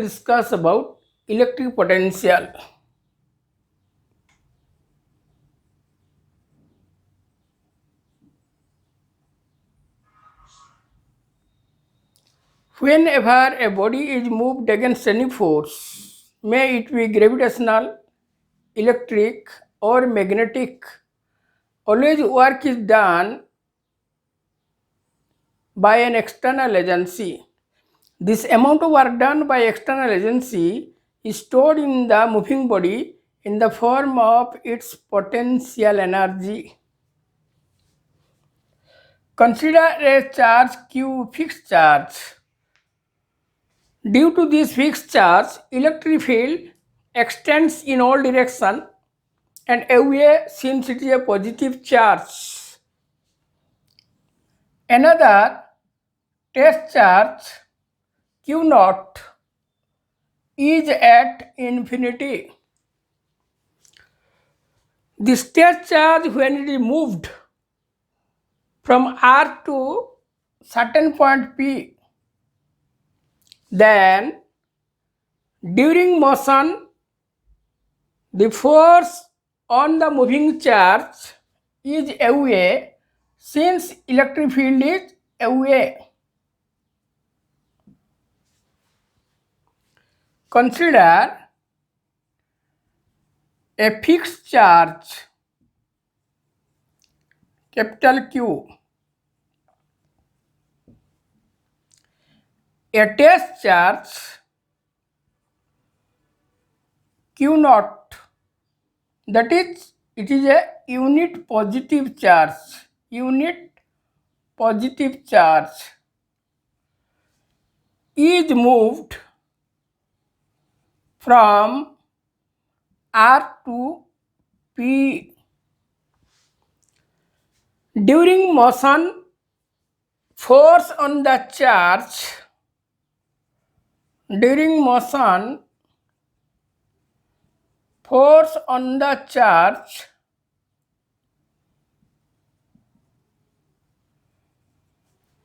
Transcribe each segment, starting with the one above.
Discuss about electric potential. Whenever a body is moved against any force, may it be gravitational, electric, or magnetic, always work is done by an external agency. This amount of work done by external agency is stored in the moving body in the form of its potential energy. Consider a charge Q fixed charge. Due to this fixed charge, electric field extends in all directions and away since it is a positive charge. Another test charge Q naught is at infinity. This test charge, when it is moved from R to certain point P, then during motion the force on the moving charge is away since electric field is away. Consider a fixed charge capital Q, a test charge Q naught, that is, it is a unit positive charge, is moved from R to P. During motion, force on the charge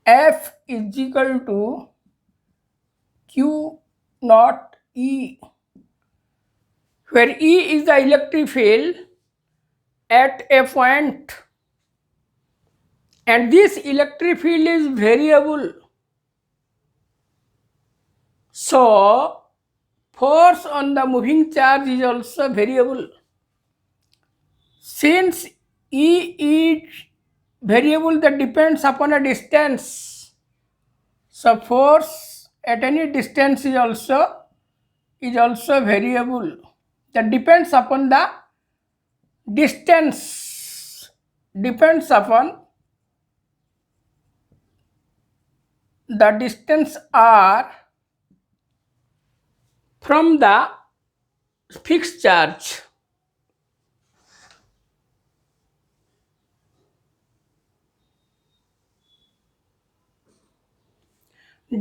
F is equal to Q naught E, where E is the electric field at a point, and this electric field is variable. So, force on the moving charge is also variable. Since E is variable, that depends upon a distance. So, force at any distance is also variable. That depends upon the distance. The distance R from the fixed charge.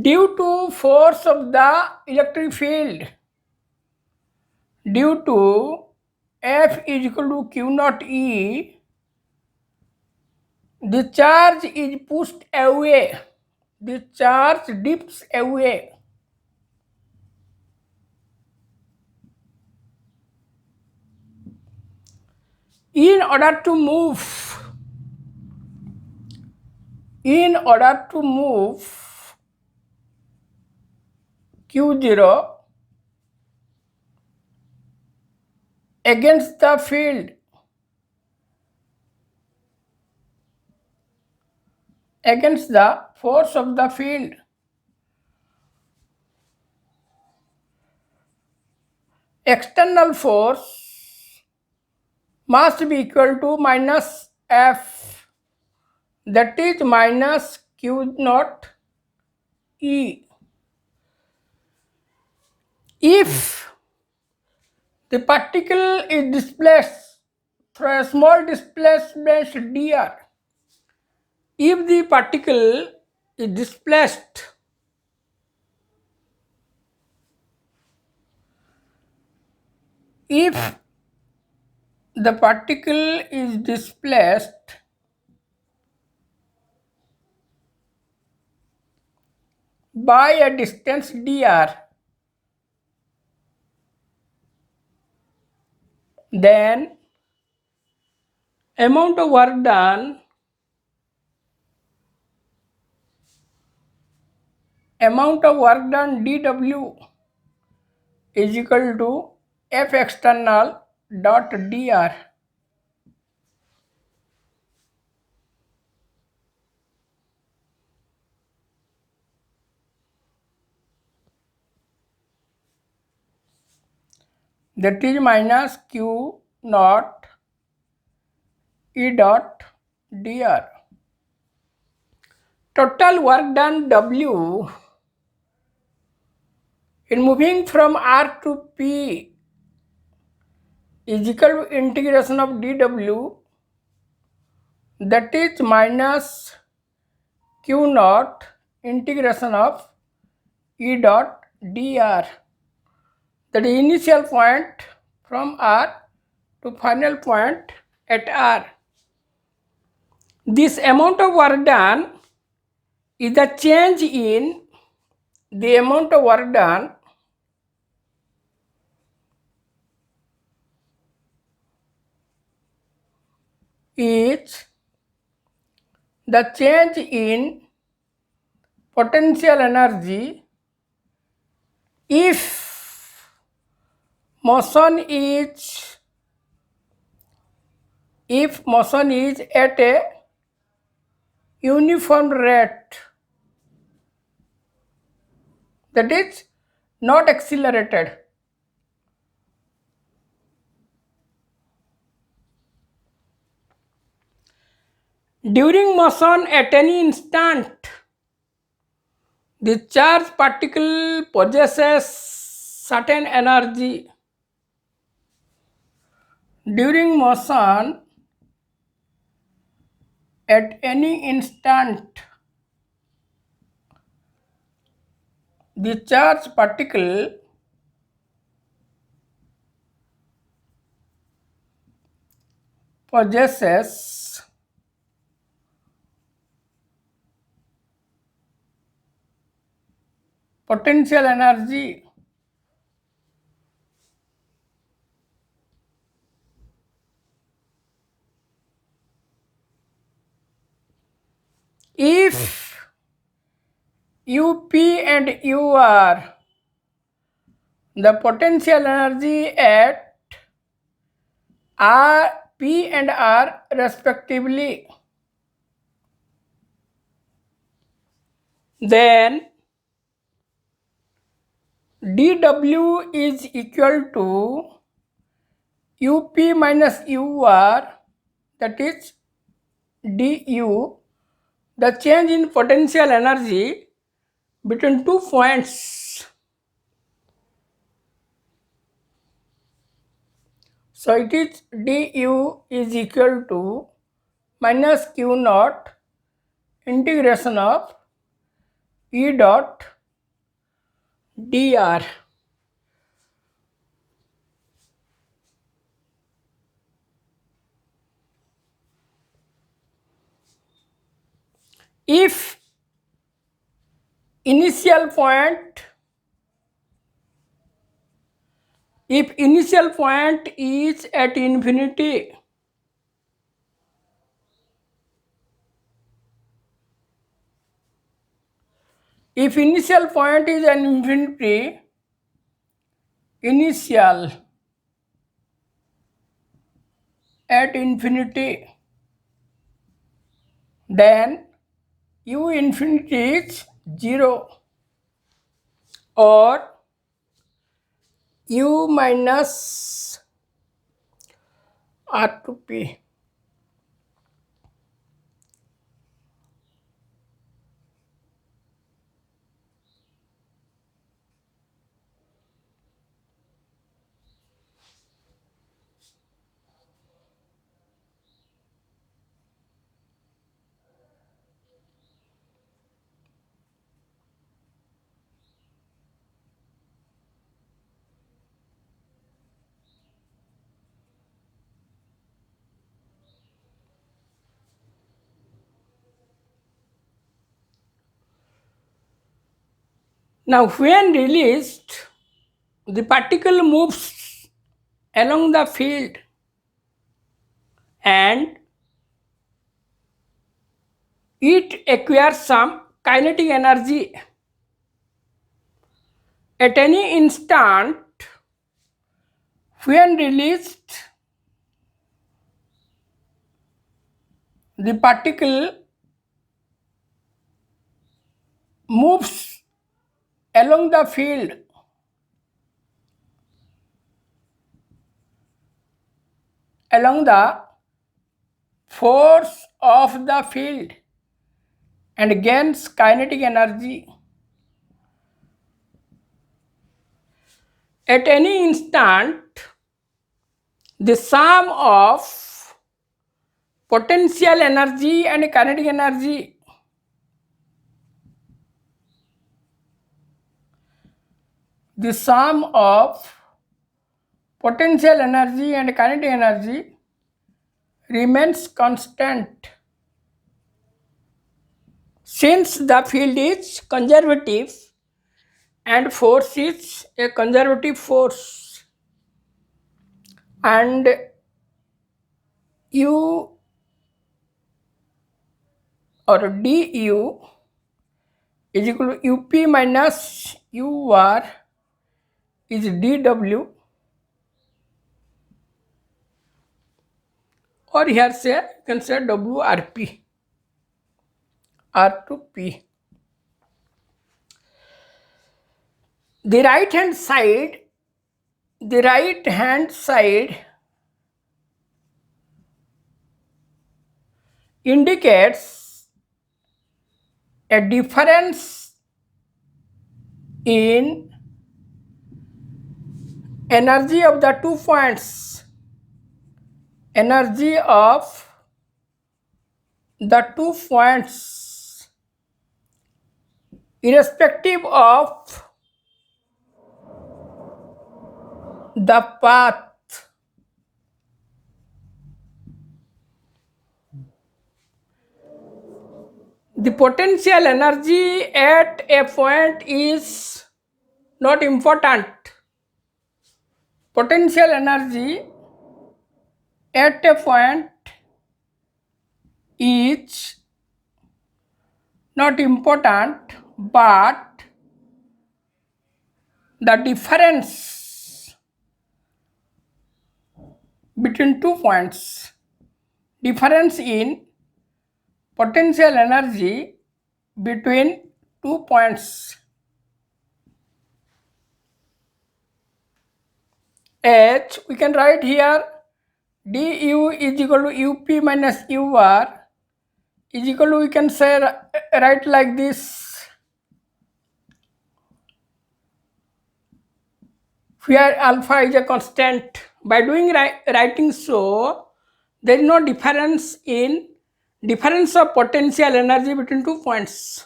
Due to force of the electric field, due to F is equal to Q naught E, the charge is pushed away, the charge dips away. In order to move Q0 against the field, against the force of the field, external force must be equal to minus F, that is minus Q naught E. If the particle is displaced through a small displacement dr, if the particle is displaced by a distance dr, then amount of work done dW is equal to F external dot dr. That is minus Q naught E dot dr. Total work done W in moving from R to P is equal to integration of dW, that is minus Q naught integration of E dot dr. That is initial point from R to final point at R. This amount of work done is the change in the amount of work done is the change in potential energy if motion is at a uniform rate, that is not accelerated. During motion at any instant, the charged particle possesses certain energy. During motion at any instant, the charged particle possesses potential energy. If UP and UR, the potential energy at R, P and R respectively, then dW is equal to UP minus UR, that is du, the change in potential energy between 2 points. So it is du is equal to minus Q naught integration of E dot dr. If initial point is at infinity, if initial point is an infinity, initial at infinity, then U infinity is 0 or U minus R to P. Now when released, the particle moves along the field and it acquires some kinetic energy. At any instant, when released, the particle moves along the field along the force of the field and gains kinetic energy. At any instant, the sum of potential energy and kinetic energy the sum of potential energy and kinetic energy remains constant since the field is conservative and force is a conservative force, and U or du is equal to up minus ur is dw, or here say you can say wrp r to p. The right hand side indicates a difference in energy of the 2 points. Energy of the 2 points irrespective of the path. The potential energy at a point is not important. Potential energy at a point is not important, but the difference between 2 points, difference in potential energy between 2 points, H we can write here du is equal to up minus ur is equal to, we can say write like this, where alpha is a constant. By doing writing so, there is no difference in difference of potential energy between 2 points.